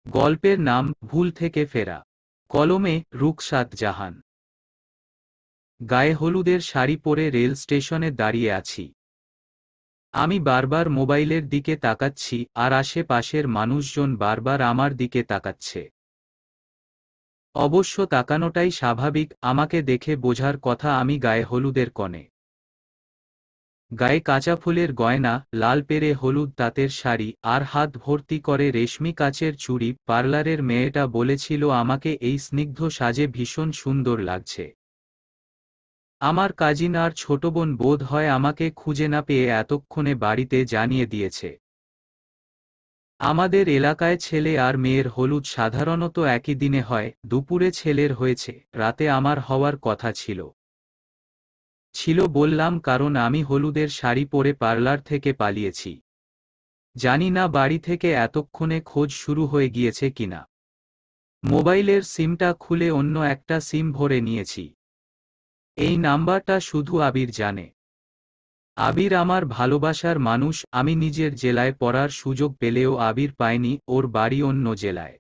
গল্পের নাম ভুল থেকে ফেরা। কলমে রুকসাত জাহান। গায়ে হলুদের শাড়ি পরে রেল স্টেশনে দাঁড়িয়ে আছি। আমি বারবার মোবাইলের দিকে তাকাচ্ছি আর আশেপাশের মানুষজন বারবার আমার দিকে তাকাচ্ছে। অবশ্য তাকানোটাই স্বাভাবিক, আমাকে দেখে বোঝার কথা আমি গায়ে হলুদের কনে। গায়ে কাঁচা ফুলের গয়না, লাল পেরে হলুদ তাঁতের শাড়ি আর হাত ভর্তি করে রেশমি কাচের চুড়ি। পার্লারের মেয়েটা বলেছিল আমাকে এই স্নিগ্ধ সাজে ভীষণ সুন্দর লাগছে। আমার কাজিন আর ছোট বোন বোধ হয় আমাকে খুঁজে না পেয়ে এতক্ষণে বাড়িতে জানিয়ে দিয়েছে। আমাদের এলাকায় ছেলে আর মেয়ের হলুদ সাধারণত একই দিনে হয়। দুপুরে ছেলের হয়েছে, রাতে আমার হওয়ার কথা ছিল। বললাম কারণ আমি হলুদের শাড়ি পরে পার্লার থেকে পালিয়েছি। জানি না বাড়ি থেকে এতক্ষণে খোঁজ শুরু হয়ে গিয়েছে কিনা। মোবাইলের সিমটা খুলে অন্য একটা সিম ভরে নিয়েছি। এই নাম্বারটা শুধু আবির জানে। আবির আমার ভালোবাসার মানুষ। আমি নিজের জেলায় পড়ার সুযোগ পেলেও আবির পায়নি, ওর বাড়ি অন্য জেলায়।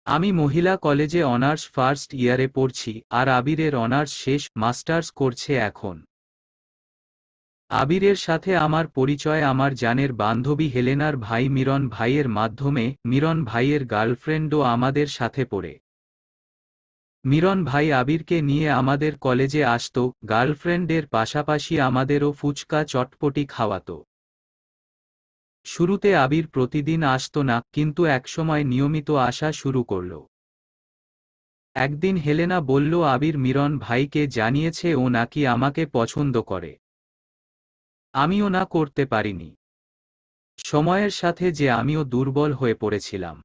আমি মহিলা কলেজে অনার্স ফার্স্ট ইয়ারে পড়ছি আর আবিরের অনার্স শেষ, মাস্টার্স করছে এখন। আবিরের সাথে আমার পরিচয় আমার জানের বান্ধবী হেলেনার ভাই মিরন ভাইয়ের মাধ্যমে। মিরন ভাইয়ের গার্লফ্রেন্ডও আমাদের সাথে পড়ে। মিরন ভাই আবিরকে নিয়ে আমাদের কলেজে আসতো, গার্লফ্রেন্ডের পাশাপাশি আমাদেরও ফুচকা চটপটি খাওয়াতো। শুরুতে আবির প্রতিদিন আসতো না, কিন্তু একসময় নিয়মিত আসা শুরু করল। একদিন হেলেনা বলল আবির মিরন ভাইকে জানিয়েছে ও নাকি আমাকে পছন্দ করে। আমিও না করতে পারিনি। সময়ের সাথে যে আমিও দুর্বল হয়ে পড়েছিলাম।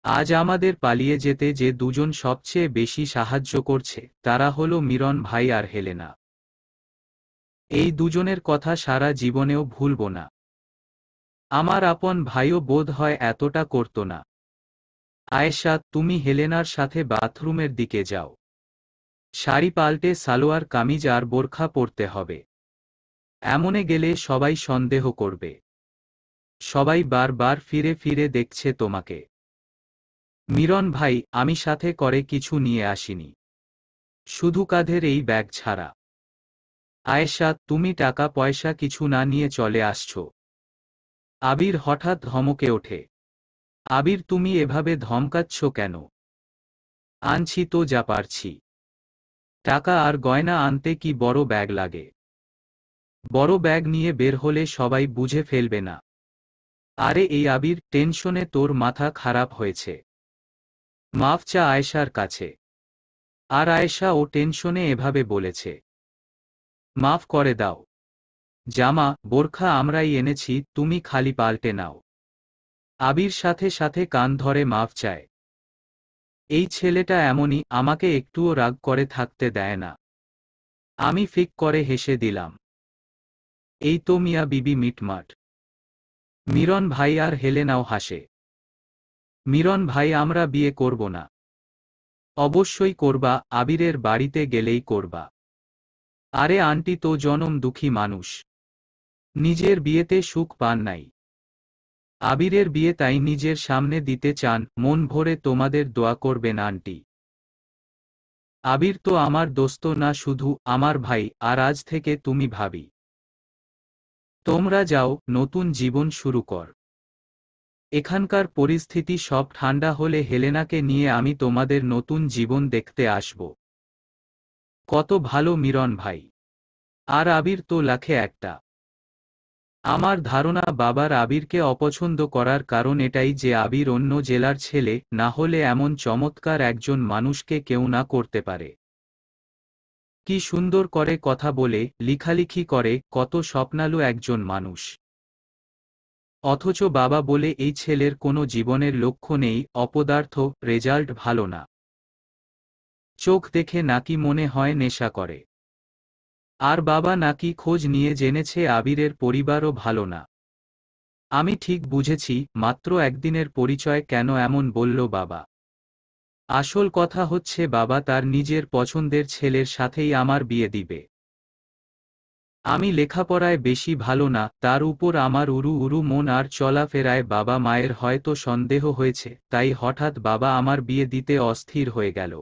আজ আমাদের পালিয়ে যেতে যে দুজন সবচেয়ে বেশি সাহায্য করছে তারা হলো মিরন ভাই আর হেলেনা। এই দুজনের কথা সারা জীবনেও ভুলব না। আমার আপন ভাইও বোধ হয় এতটা করত না। আয়েশা, তুমি হেলেনার সাথে বাথরুমের দিকে যাও। শাড়ি পাল্টে সালোয়ার কামিজ আর বোরখা পরতে হবে। এমনে গেলে সবাই সন্দেহ করবে। সবাই বারবার ফিরে ফিরে দেখছে তোমাকে। মিরন ভাই, আমি সাথে করে কিছু নিয়ে আসিনি। শুধু কাঁধের এই ব্যাগ ছাড়া। আয়েশা, তুমি টাকা পয়সা কিছু না নিয়ে চলে আসছো। আবির হঠাৎ ধমকে ওঠে। আবির, তুমি এভাবে ধমকাচ্ছ কেন? আনছি তো যা পারছি। টাকা আর গয়না আনতে কি বড় ব্যাগ লাগে? বড় ব্যাগ নিয়ে বের হলে সবাই বুঝে ফেলবে না? আরে এই আবির, টেনশনে তোর মাথা খারাপ হয়েছে। মাফ চা আয়েশার কাছে। আর আয়েশা ও টেনশনে এভাবে বলেছে। মাফ করে দাও। জামা বোরখা আমরাই এনেছি, তুমি খালি পাল্টে নাও। আবির সাথে সাথে কান ধরে মাফ চায়। এই ছেলেটা এমনই, আমাকে একটুও রাগ করে থাকতে দেয় না। আমি ফিক করে হেসে দিলাম। এই তো মিয়া বিবি মিটমাট। মিরন ভাই আর হেলেনাও হাসে। মিরন ভাই, আমরা বিয়ে করব না। অবশ্যই করবা, আবিরের বাড়িতে গেলেই করবা। আরে আন্টি তো জনম দুঃখী মানুষ। নিজের বিয়েতে সুখ পান নাই। আবিরের বিয়ে তাই নিজের সামনে দিতে চান, মন ভরে তোমাদের দোয়া করবেন আন্টি। আবির তো আমার দোস্ত না, শুধু আমার ভাই, আর আজ থেকে তুমি ভাবি। তোমরা যাও, নতুন জীবন শুরু কর। এখানকার পরিস্থিতি সব ঠান্ডা হলে হেলেনাকে নিয়ে আমি তোমাদের নতুন জীবন দেখতে আসব। কত ভালো মিরন ভাই। আর আবির তো লাখে একটা। আমার ধারণা বাবার আবিরকে অপছন্দ করার কারণ এটাই যে আবির অন্য জেলার ছেলে, না হলে এমন চমৎকার একজন মানুষকে কেউ না করতে পারে। কি সুন্দর করে কথা বলে, লিখালিখি করে, কত স্বপ্নালু একজন মানুষ। অথচ বাবা বলে এই ছেলের কোনো জীবনের লক্ষ্য নেই, অপদার্থ, রেজাল্ট ভালো না। চোখ দেখে নাকি মনে হয় নেশা করে। আর বাবা নাকি খোঁজ নিয়ে জেনেছে আবিরের পরিবারও ভালো না। আমি ঠিক বুঝেছি, মাত্র একদিনের পরিচয় কেন এমন বলল বাবা। আসল কথা হচ্ছে বাবা তার নিজের পছন্দের ছেলের সাথেই আমার বিয়ে দিবে। আমি লেখাপড়ায় বেশি ভালো না, তার উপর আমার উরু উরু মন আর চলাফেরায় বাবা মায়ের হয়তো সন্দেহ হয়েছে, তাই হঠাৎ বাবা আমার বিয়ে দিতে অস্থির হয়ে গেল।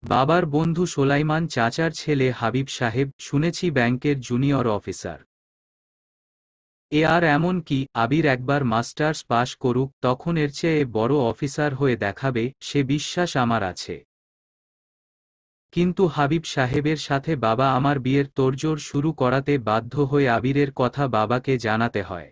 বাবার বন্ধু সোলাইমান চাচার ছেলে হাবিব সাহেব, শুনেছি ব্যাংকের জুনিয়র অফিসার। এ আর এমন কি, আবির একবার মাস্টার্স পাশ করুক, তখন এর চেয়ে বড় অফিসার হয়ে দেখাবে, সে বিশ্বাস আমার আছে। কিন্তু হাবিব সাহেবের সাথে বাবা আমার বিয়ের তোড়জোড় শুরু করাতে বাধ্য হয়ে আবিরের কথা বাবাকে জানাতে হয়।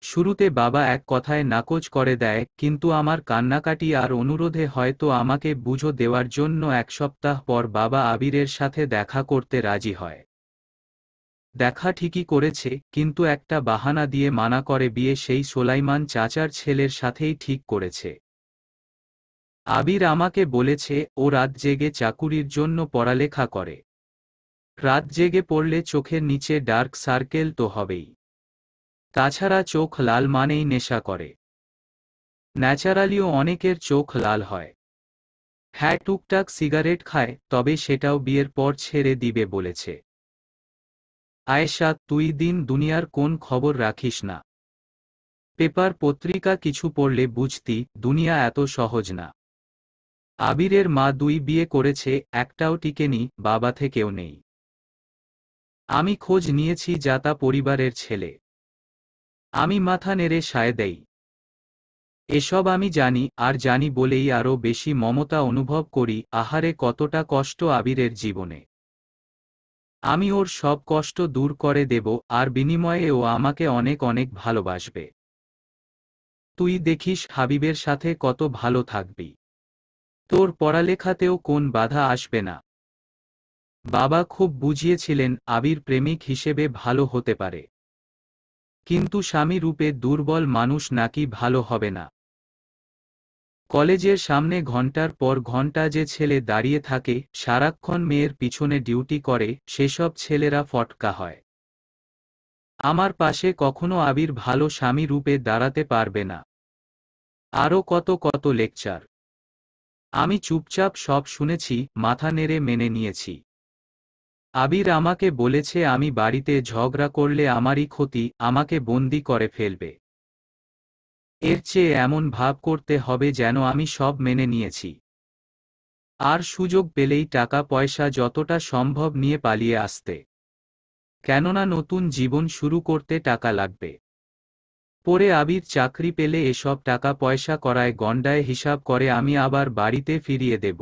শুরুতে বাবা এক কথায় নাকচ করে দেয়, কিন্তু আমার কান্নাকাটি আর অনুরোধে হয়তো আমাকে বুঝো দেওয়ার জন্য এক সপ্তাহ পর বাবা আবিরের সাথে দেখা করতে রাজি হয়। দেখা ঠিকই করেছে, কিন্তু একটা বাহানা দিয়ে মানা করে, বিয়ে সেই সোলাইমান চাচার ছেলের সাথেই ঠিক করেছে। আবির আমাকে বলেছে ও রাত জেগে চাকুরির জন্য পড়ালেখা করে। রাত জেগে পড়লে চোখের নিচে ডার্ক সার্কেল তো হবেই। তাছাড়া চোখ লাল মানেই নেশা করে। ন্যাচারালিও অনেকের চোখ লাল হয়। হ্যাঁ, টুকটাক সিগারেট খায়, তবে সেটাও বিয়ের পর ছেড়ে দিবে বলেছে। আয়েশা, তুই দিন দুনিয়ার কোন খবর রাখিস না? পেপার পত্রিকা কিছু পড়লে বুঝতি দুনিয়া এত সহজ না। আবিরের মা 2 বিয়ে করেছে, একটাও টিকেনি, বাবা থেকেও নেই। আমি খোঁজ নিয়েছি যাতা পরিবারের ছেলে। আমি মাথা নেড়ে সায় দেই। এসব আমি জানি, আর জানি বলেই আরও বেশি মমতা অনুভব করি। আহারে কতটা কষ্ট আবিরের জীবনে। আমি ওর সব কষ্ট দূর করে দেব, আর বিনিময়ে ও আমাকে অনেক অনেক ভালোবাসবে। তুই দেখিস হাবিবের সাথে কত ভালো থাকবি। তোর পড়ালেখাতেও কোন বাধা আসবে না। বাবা খুব বুঝিয়েছিলেন আবির প্রেমিক হিসেবে ভালো হতে পারে, কিন্তু স্বামী রূপে দুর্বল মানুষ নাকি ভালো হবে না। কলেজের সামনে ঘন্টার পর ঘন্টা যে ছেলে দাঁড়িয়ে থাকে, সারাক্ষণ মেয়ের পিছনে ডিউটি করে, সেসব ছেলেরা ফটকা হয়। আমার পাশে কখনো আবির ভালো স্বামী রূপে দাঁড়াতে পারবে না। আরও কত কত লেকচার। আমি চুপচাপ সব শুনেছি, মাথা নেড়ে মেনে নিয়েছি। আবির আমাকে বলেছে আমি বাড়িতে ঝগড়া করলে আমারই ক্ষতি, আমাকে বন্দি করে ফেলবে। এর চেয়ে এমন ভাব করতে হবে যেন আমি সব মেনে নিয়েছি। আর সুযোগ পেলেই টাকা পয়সা যতটা সম্ভব নিয়ে পালিয়ে আসতে। কেননা নতুন জীবন শুরু করতে টাকা লাগবে। পরে আবির চাকরি পেলে এসব টাকা পয়সা করায় গণ্ডায় হিসাব করে আমি আবার বাড়িতে ফিরিয়ে দেব।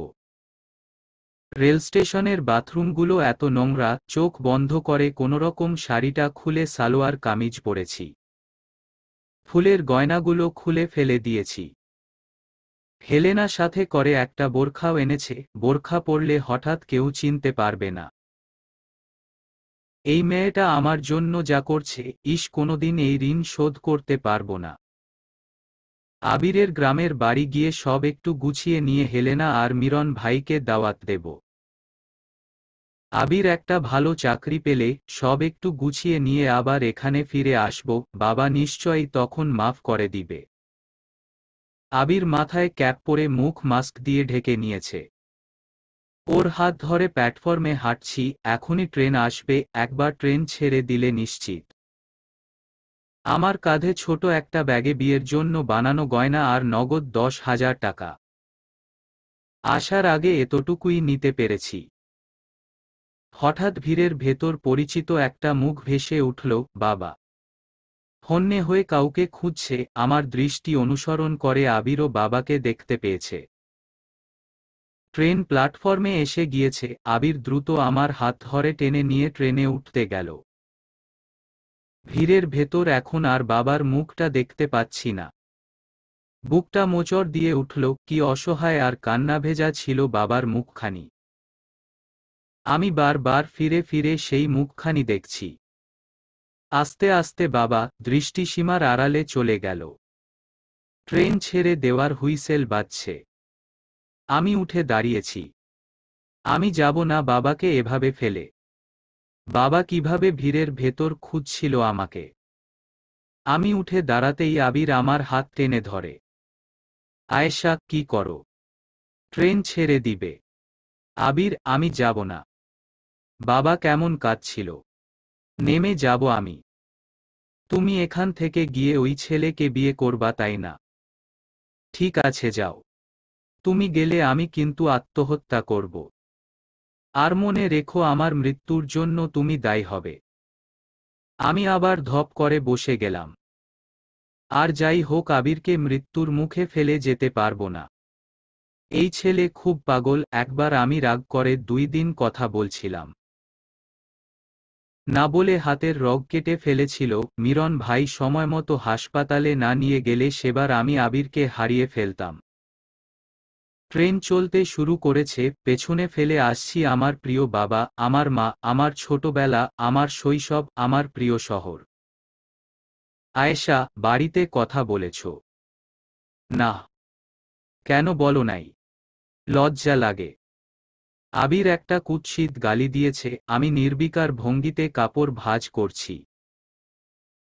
রেল স্টেশনের বাথরুমগুলো এত নোংরা, চোখ বন্ধ করে কোনোরকম শাড়িটা খুলে সালোয়ার কামিজ পরেছি। ফুলের গয়নাগুলো খুলে ফেলে দিয়েছি। হেলেনা সাথে করে একটা বোরখাও এনেছে, বোরখা পরলে হঠাৎ কেউ চিনতে পারবে না। এই মেয়েটা আমার জন্য যা করছে, কোনোদিন এই ঋণ শোধ করতে পারবো না। আবিরের গ্রামের বাড়ি গিয়ে সব একটু গুছিয়ে নিয়ে হেলেনা আর মিরন ভাইকে দাওয়াত দেব। আবির একটা ভালো চাকরি পেলে সব একটু গুছিয়ে নিয়ে আবার এখানে ফিরে আসব, বাবা নিশ্চয়ই তখন মাফ করে দিবে। আবির মাথায় ক্যাপ পরে মুখ মাস্ক দিয়ে ঢেকে নিয়েছে। ওর হাত ধরে প্ল্যাটফর্মে হাঁটছি, এখনই ট্রেন আসবে, একবার ট্রেন ছেড়ে দিলে নিশ্চিত। আমার কাঁধে ছোট একটা ব্যাগে বিয়ের জন্য বানানো গয়না আর নগদ 10,000 টাকা। আসার আগে এতটুকুই নিতে পেরেছি। হঠাৎ ভিড়ের ভেতর পরিচিত একটা মুখ ভেসে উঠল, বাবা। হন্যে হয়ে কাউকে খুঁজছে, আমার দৃষ্টি অনুসরণ করে আবিরও বাবাকে দেখতে পেয়েছে। ট্রেন প্ল্যাটফর্মে এসে গিয়েছে, আবির দ্রুত আমার হাত ধরে টেনে নিয়ে ট্রেনে উঠতে গেল। ভিড়ের ভেতর এখন আর বাবার মুখটা দেখতে পাচ্ছি না। বুকটা মোচড় দিয়ে উঠল, কি অসহায় আর কান্না ভেজা ছিল বাবার মুখখানি। আমি বারবার ফিরে ফিরে সেই মুখখানি দেখছি। আস্তে আস্তে বাবা দৃষ্টিসীমার আড়ালে চলে গেল। ট্রেন ছেড়ে দেওয়ার হুইসেল বাজছে। আমি উঠে দাঁড়িয়েছি। আমি যাব না বাবাকে এভাবে ফেলে। বাবা কিভাবে ভিড়ের ভেতর খুঁজছিল আমাকে। আমি উঠে দাঁড়াতেই আবির আমার হাত টেনে ধরে। আয়েশা, কি করো? ট্রেন ছেড়ে দিবে। আবির, আমি যাব না। বাবা কেমন কাঁদছিল। নেমে যাব আমি। তুমি এখান থেকে গিয়ে ওই ছেলেকে বিয়ে করবা, তাই না? ঠিক আছে, যাও। তুমি গেলে আমি কিন্তু আত্মহত্যা করব। আর মনে রেখো, আমার মৃত্যুর জন্য তুমি দায়ী হবে। আমি আবার ধপ করে বসে গেলাম। আর যাই হোক, আবিরকে মৃত্যুর মুখে ফেলে যেতে পারবো না। এই ছেলে খুব পাগল। একবার আমি রাগ করে 2 দিন কথা বলছিলাম না বলে হাতের রগ কেটে ফেলেছিল। মিরন ভাই সময়মতো হাসপাতালে না নিয়ে গেলে সেবার আমি আবিরকে হারিয়ে ফেলতাম। ট্রেন চলতে শুরু করেছে, পেছনে ফেলে আসছি আমার প্রিয় বাবা, আমার মা, আমার ছোটবেলা, আমার শৈশব, আমার প্রিয় শহর। আয়েশা, বাড়িতে কথা বলেছ? না। কেন বলো নাই? লজ্জা লাগে। আবির একটা কুৎসিত গালি দিয়েছে। আমি নির্বিকার ভঙ্গিতে কাপড় ভাঁজ করছি।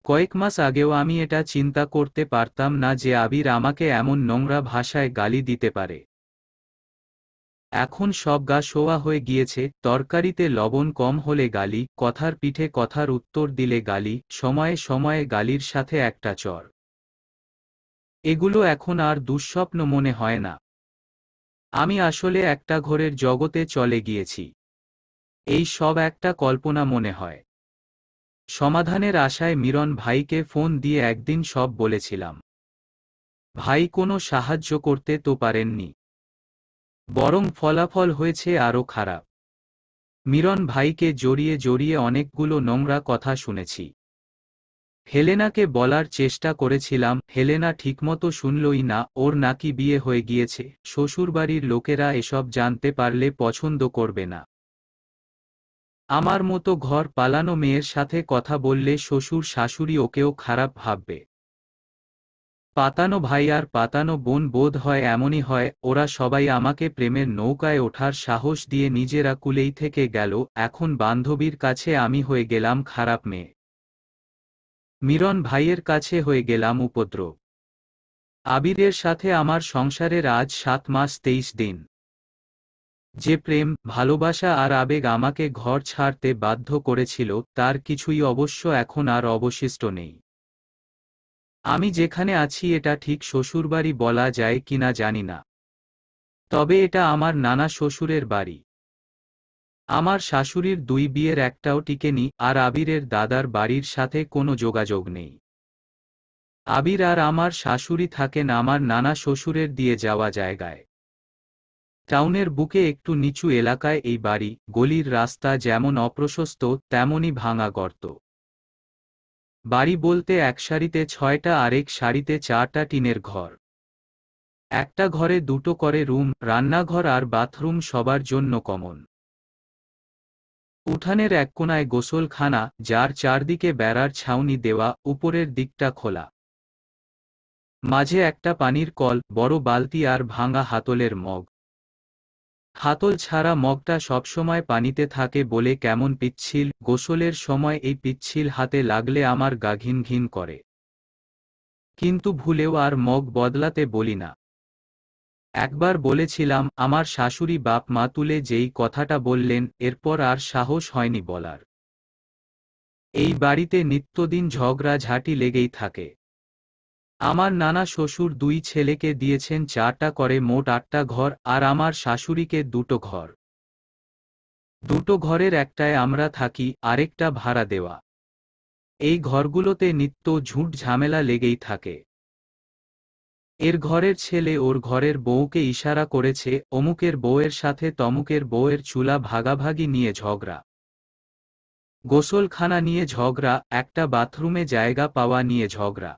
কয়েক মাস আগেও আমি এটা চিন্তা করতে পারতাম না যে আবির আমাকে এমন নোংরা ভাষায় গালি দিতে পারে। এখন সব গা শোয়া হয়ে গিয়েছে। তরকারিতে লবণ কম হলে গালি, কথার পিঠে কথার উত্তর দিলে গালি, সময়ে সময়ে গালির সাথে একটা চর। এগুলো এখন আর দুঃস্বপ্ন মনে হয় না। আমি আসলে একটা ঘোরের জগতে চলে গিয়েছি। এই সব একটা কল্পনা মনে হয়। সমাধানের আশায় মিরন ভাইকে ফোন দিয়ে একদিন সব বলেছিলাম। ভাই কোনো সাহায্য করতে তো পারেননি। বরং ফলাফল হয়েছে আরও খারাপ। মিরন ভাইকে জড়িয়ে জড়িয়ে অনেকগুলো নোংরা কথা শুনেছি। হেলেনাকে বলার চেষ্টা করেছিলাম, হেলেনা ঠিকমতো শুনলই না। ওর নাকি বিয়ে হয়ে গিয়েছে, শ্বশুরবাড়ির লোকেরা এসব জানতে পারলে পছন্দ করবে না। আমার মতো ঘর পালানো মেয়ের সাথে কথা বললে শ্বশুর শাশুড়ি ওকেও খারাপ ভাববে। পাতানো ভাই আর পাতানো বোন বোধ হয় এমনই হয়। ওরা সবাই আমাকে প্রেমের নৌকায় ওঠার সাহস দিয়ে নিজেরা কুলেই থেকে গেল। এখন বান্ধবীর কাছে আমি হয়ে গেলাম খারাপ মেয়ে। মিরন ভাইয়ের কাছে হয়ে গেলাম উপদ্রব। আবিরের সাথে আমার সংসারের আজ 7 মাস 23 দিন। যে প্রেম, ভালোবাসা আর আবেগ আমাকে ঘর ছাড়তে বাধ্য করেছিল, তার কিছুই অবশ্য এখন আর অবশিষ্ট নেই। আমি যেখানে আছি এটা ঠিক শ্বশুরবাড়ি বলা যায় কিনা জানি না। তবে এটা আমার নানা শ্বশুরের বাড়ি। আমার শাশুড়ির 2 বিয়ের একটাও টিকেনি, আর আবিরের দাদার বাড়ির সাথে কোনো যোগাযোগ নেই। আবির আর আমার শাশুড়ি থাকেন আমার নানা শ্বশুরের দিয়ে যাওয়া জায়গায়। টাউনের বুকে একটু নিচু এলাকায় এই বাড়ি। গলির রাস্তা যেমন অপ্রশস্ত, তেমনই ভাঙা গর্ত। বাড়ি বলতে এক সারিতে 6টা, আরেক সারিতে 4টা টিনের ঘর। একটা ঘরে 2টো করে রুম, রান্নাঘর আর বাথরুম সবার জন্য কমন। উঠানের এক কোণায় গোসলখানা, যার চারদিকে বেড়ার ছাউনি দেওয়া, উপরের দিকটা খোলা। মাঝে একটা পানির কল, বড় বালতি আর ভাঙা হাতলের মগ। হাতল ছাড়া মগটা সবসময় পানিতে থাকে বলে কেমন পিচ্ছিল। গোসলের সময় এই পিচ্ছিল হাতে লাগলে আমার গা ঘিন ঘিন করে। কিন্তু ভুলেও আর মগ বদলাতে বলি না। একবার বলেছিলাম, আমার শাশুড়ি বাপ মা তুলে যেই কথাটা বললেন, এরপর আর সাহস হয়নি বলার। এই বাড়িতে নিত্যদিন ঝগড়াঝাঁটি লেগেই থাকে। আমার নানা শ্বশুর 2 ছেলেকে দিয়েছেন 4টা করে, মোট 8টা ঘর, আর আমার শাশুড়িকে 2টো ঘর। 2টো ঘরের একটায় আমরা থাকি, আরেকটা ভাড়া দেওয়া। এই ঘরগুলোতে নিত্য ঝুট ঝামেলা লেগেই থাকে। এর ঘরের ছেলে ওর ঘরের বউকে ইশারা করেছে, অমুকের বউয়ের সাথে তমুকের বউয়ের চুলা ভাগাভাগি নিয়ে ঝগড়া। গোসলখানা নিয়ে ঝগড়া, একটা বাথরুমে জায়গা পাওয়া নিয়ে ঝগড়া।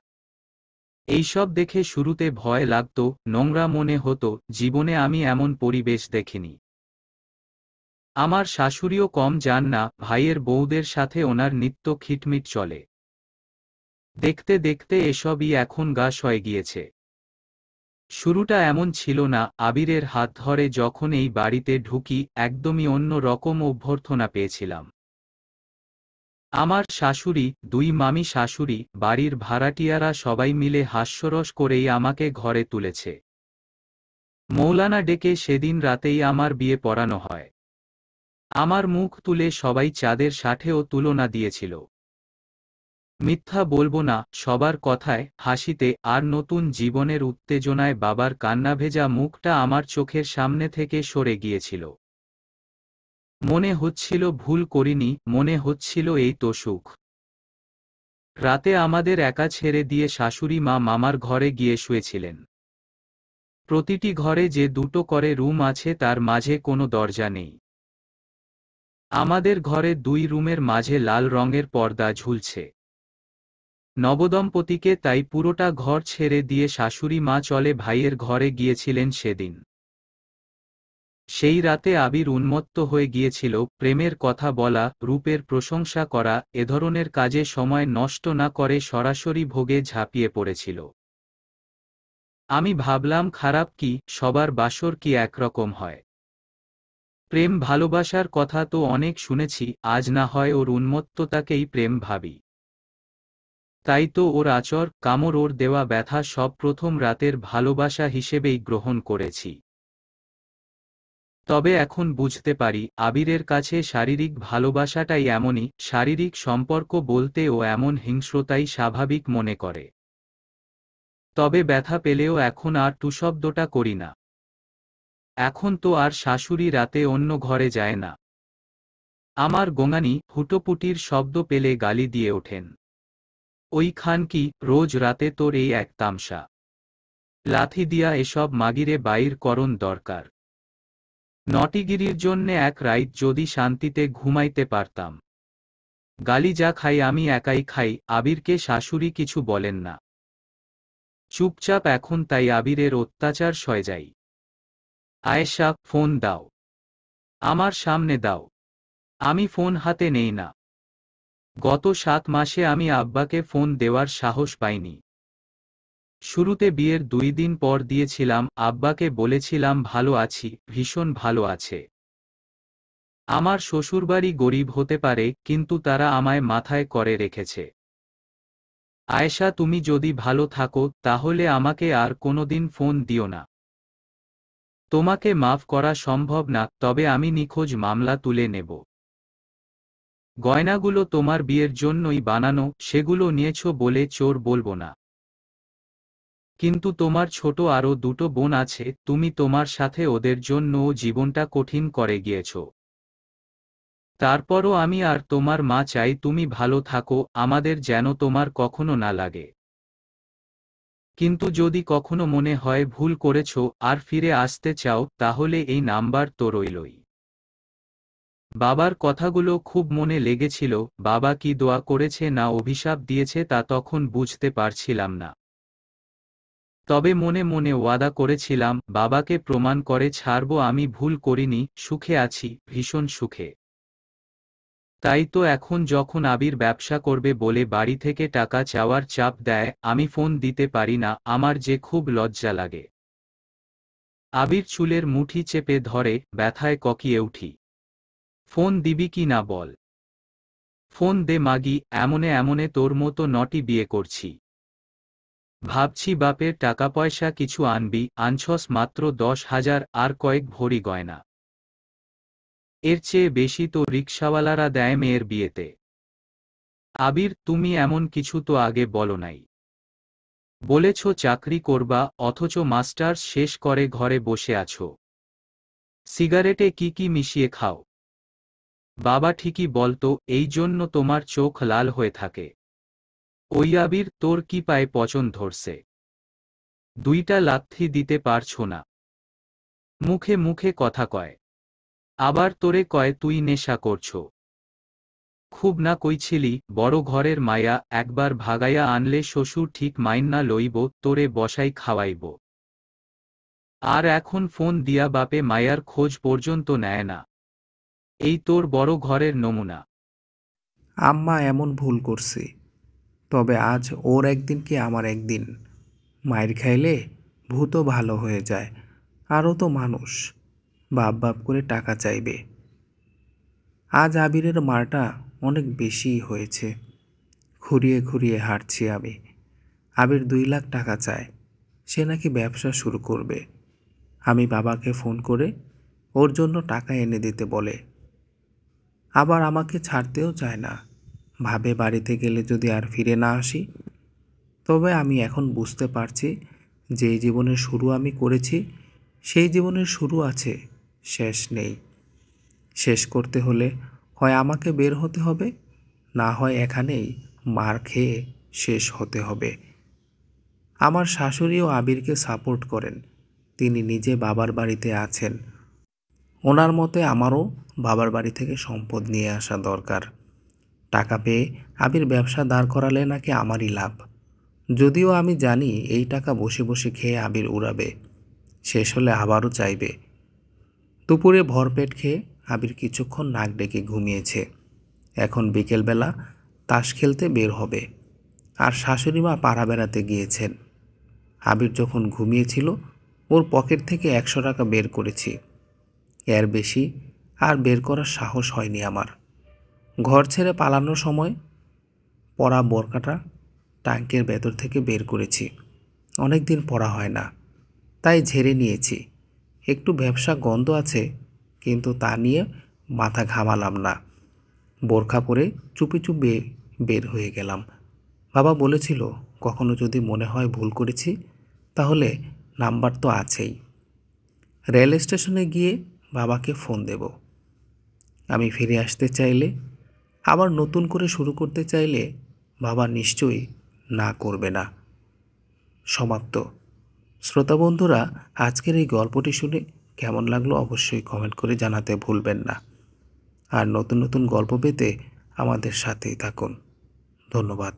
এইসব দেখে শুরুতে ভয় লাগতো, নোংরা মনে হতো। জীবনে আমি এমন পরিবেশ দেখিনি। আমার শাশুড়িও কম যান না, ভাইয়ের বউদের সাথে ওনার নিত্য খিটমিট চলে। দেখতে দেখতে এসবই এখন গা সয়ে গিয়েছে। শুরুটা এমন ছিল না। আবিরের হাত ধরে যখন এই বাড়িতে ঢুকি, একদমই অন্য রকম অভ্যর্থনা পেয়েছিলাম। আমার শাশুড়ি, 2 মামি শাশুড়ি, বাড়ির ভাড়াটিয়ারা সবাই মিলে হাস্যরস করেই আমাকে ঘরে তুলেছে। মৌলানা ডেকে সেদিন রাতেই আমার বিয়ে পড়ানো হয়। আমার মুখ তুলে সবাই চাঁদের সাথেও তুলনা দিয়েছিল। মিথ্যা বলবো না, সবার কথায়, হাসিতে আর নতুন জীবনের উত্তেজনায় বাবার কান্নাভেজা মুখটা আমার চোখের সামনে থেকে সরে গিয়েছিল। মনে হচ্ছিল ভুল করিনি, মনে হচ্ছিল এই তো সুখ। রাতে আমাদের একা ছেড়ে দিয়ে শাশুড়ি মা মামার ঘরে গিয়ে শুয়েছিলেন। প্রতিটি ঘরে যে দুটো করে রুম আছে তার মাঝে কোনো দরজা নেই। আমাদের ঘরে 2 রুমের মাঝে লাল রঙের পর্দা ঝুলছে। নবদম্পতিকে তাই পুরোটা ঘর ছেড়ে দিয়ে শাশুড়ি মা চলে ভাইয়ের ঘরে গিয়েছিলেন সেদিন। সেই রাতে আবির উন্মত্ত হয়ে গিয়েছিল, প্রেমের কথা বলা, রূপের প্রশংসা করা, এ ধরনের কাজে সময় নষ্ট না করে সরাসরি ভোগে ঝাঁপিয়ে পড়েছিল। আমি ভাবলাম খারাপ কি, সবার বাসর কি একরকম হয়? প্রেম ভালোবাসার কথা তো অনেক শুনেছি, আজ না হয় ওর উন্মত্ততাকেই প্রেম ভাবি। তাই তো ওর আচর, কামড়, ওর দেওয়া ব্যথা সব প্রথম রাতের ভালোবাসা হিসেবেই গ্রহণ করেছি। তবে এখন বুঝতে পারি, আবিরের কাছে শারীরিক ভালোবাসাটাই এমনই, শারীরিক সম্পর্ক বলতে ও এমন হিংস্রতাই স্বাভাবিক মনে করে। তবে ব্যথা পেলেও এখন আর টু শব্দটা করি না। এখন তো আর শাশুড়ি রাতে অন্য ঘরে যায় না। আমার গোঙানি হুটোপুটির শব্দ পেলে গালি দিয়ে ওঠেন। ওই খান কি, রোজ রাতে তোর এই এক তামসা? লাথি দিয়া এসব মাগিরে বাইর করণ দরকার। নটিগিরির জন্যে এক রাইত যদি শান্তিতে ঘুমাইতে পারতাম। গালি যা খাই আমি একাই খাই, আবিরকে শাশুড়ি কিছু বলেন না। চুপচাপ এখন তাই আবিরের অত্যাচার সয়ে যাই। আয়েশা, ফোন দাও। আমার সামনে দাও। আমি ফোন হাতে নেই না। গত 7 মাসে আমি আব্বাকে ফোন দেওয়ার সাহস পাইনি। শুরুতে বিয়ের 2 দিন পর দিয়েছিলাম, আব্বাকে বলেছিলাম ভালো আছি, ভীষণ ভালো আছে। আমার শ্বশুরবাড়ি গরিব হতে পারে, কিন্তু তারা আমায় মাথায় করে রেখেছে। আয়েশা, তুমি যদি ভালো থাকো তাহলে আমাকে আর কোনোদিন ফোন দিও না। তোমাকে মাফ করা সম্ভব না, তবে আমি নিখোঁজ মামলা তুলে নেব। গয়নাগুলো তোমার বিয়ের জন্যই বানানো, সেগুলো নিয়েছো বলে চোর বলবো না। কিন্তু তোমার ছোট আরও 2টো বোন আছে, তুমি তোমার সাথে ওদের জন্যও জীবনটা কঠিন করে গিয়েছ। তারপরও আমি আর তোমার মা চাই তুমি ভালো থাকো, আমাদের যেন তোমার কখনো না লাগে। কিন্তু যদি কখনো মনে হয় ভুল করেছ, আর ফিরে আসতে চাও, তাহলে এই নাম্বার তো রইলই। বাবার কথাগুলো খুব মনে লেগেছিল, বাবা কি দোয়া করেছে না অভিশাপ দিয়েছে তা তখন বুঝতে পারছিলাম না। তবে মনে মনে ওয়াদা করেছিলাম, বাবাকে প্রমাণ করে ছাড়ব আমি ভুল করিনি, সুখে আছি, ভীষণ সুখে। তাই তো এখন যখন আবির ব্যবসা করবে বলে বাড়ি থেকে টাকা চাওয়ার চাপ দেয়, আমি ফোন দিতে পারি না, আমার যে খুব লজ্জা লাগে। আবির চুলের মুঠি চেপে ধরে, ব্যথায় ককিয়ে উঠি। ফোন দিবি কি না বল। ফোন দে মাগি, এমনে এমনে তোর মতো নটি বিয়ে করছি। ভাবছি বাপের টাকা পয়সা কিছু আনবি, আনছস মাত্র 10,000 আর কয়েক ভরি গয়না। এর চেয়ে বেশি তো রিকশাওয়ালারা দেয় মেয়ের বিয়েতে। আবির, তুমি এমন কিছু তো আগে বলো নাই। বলেছ চাকরি করবা, অথচ মাস্টার্স শেষ করে ঘরে বসে আছো। সিগারেটে কি কি মিশিয়ে খাও? বাবা ঠিকই বলতো, এই জন্য তোমার চোখ লাল হয়ে থাকে। ওই আবির, তোর কি পায়ে পচন ধরছে? 2টা লাথি দিতে পারছো না। মুখে মুখে কথা কয়। আবার তোরে কয় তুই নেশা করছো। খুব না কইছিলি, বড় ঘরের মায়া, একবার ভাগাইয়া আনলে শ্বশুর ঠিক মাইন্না লইব, তোরে বসাই খাওয়াইব। আর এখন ফোন দিয়া বাপে মায়ার খোঁজ পর্যন্ত নেয় না। এই তোর বড় ঘরের নমুনা। আম্মা এমন ভুল করছে, তবে আজ ওর একদিন কি আমার একদিন। মায়ের খাইলে ভূতও ভালো হয়ে যায়, আরও তো মানুষ, বাপ বাপ করে টাকা চাইবে। আজ আবিরের মারটা অনেক বেশিই হয়েছে। খুঁড়িয়ে খুঁড়িয়ে হাঁটছি আমি। আবির 2 লাখ টাকা চায়, সে নাকি ব্যবসা শুরু করবে। আমি বাবাকে ফোন করে ওর জন্য টাকা এনে দিতে বলে। আবার আমাকে ছাড়তেও চায় না, ভাবে বাড়িতে গেলে যদি আর ফিরে না আসি। তবে আমি এখন বুঝতে পারছি, যে জীবনের শুরু আমি করেছি সেই জীবনের শুরু আছে, শেষ নেই। শেষ করতে হলে হয় আমাকে বের হতে হবে, না হয় এখানেই মার খেয়ে শেষ হতে হবে। আমার শাশুড়িও আবিরকে সাপোর্ট করেন। তিনি নিজে বাবার বাড়িতে আছেন। ওনার মতে আমারও বাবার বাড়ি থেকে সম্পদ নিয়ে আসা দরকার। টাকা পেয়ে আবির ব্যবসা দাঁড় করালে নাকি আমারই লাভ। যদিও আমি জানি এই টাকা বসে বসে খেয়ে আবির উড়াবে, শেষ হলে আবারও চাইবে। দুপুরে ভরপেট খেয়ে আবির কিছুক্ষণ নাক ডেকে ঘুমিয়েছে। এখন বিকেলবেলা তাস খেলতে বের হবে, আর শাশুড়িমা পাড়া বেড়াতে গিয়েছেন। আবির যখন ঘুমিয়েছিল ওর পকেট থেকে 100 টাকা বের করেছি। এর বেশি আর বের করার সাহস হয়নি আমার। ঘর ছেড়ে পালানোর সময় পরা বোরকাটা ট্যাঙ্কের ভেতর থেকে বের করেছি। অনেক দিন পরা হয় না, তাই ঝেড়ে নিয়েছি। একটু ব্যবসা গন্ধ আছে, কিন্তু তা নিয়ে মাথা ঘামালাম না। বোরখা পরে চুপি চুপি বের হয়ে গেলাম। বাবা বলেছিল, কখনো যদি মনে হয় ভুল করেছি তাহলে নাম্বার তো আছেই। রেল স্টেশনে গিয়ে বাবাকে ফোন দেব। আমি ফিরে আসতে চাইলে, আবার নতুন করে শুরু করতে চাইলে বাবা নিশ্চয়ই না করবে না। সমাপ্ত। শ্রোতা বন্ধুরা, আজকের এই গল্পটি শুনে কেমন লাগলো অবশ্যই কমেন্ট করে জানাতে ভুলবেন না। আর নতুন নতুন গল্প পেতে আমাদের সাথেই থাকুন। ধন্যবাদ।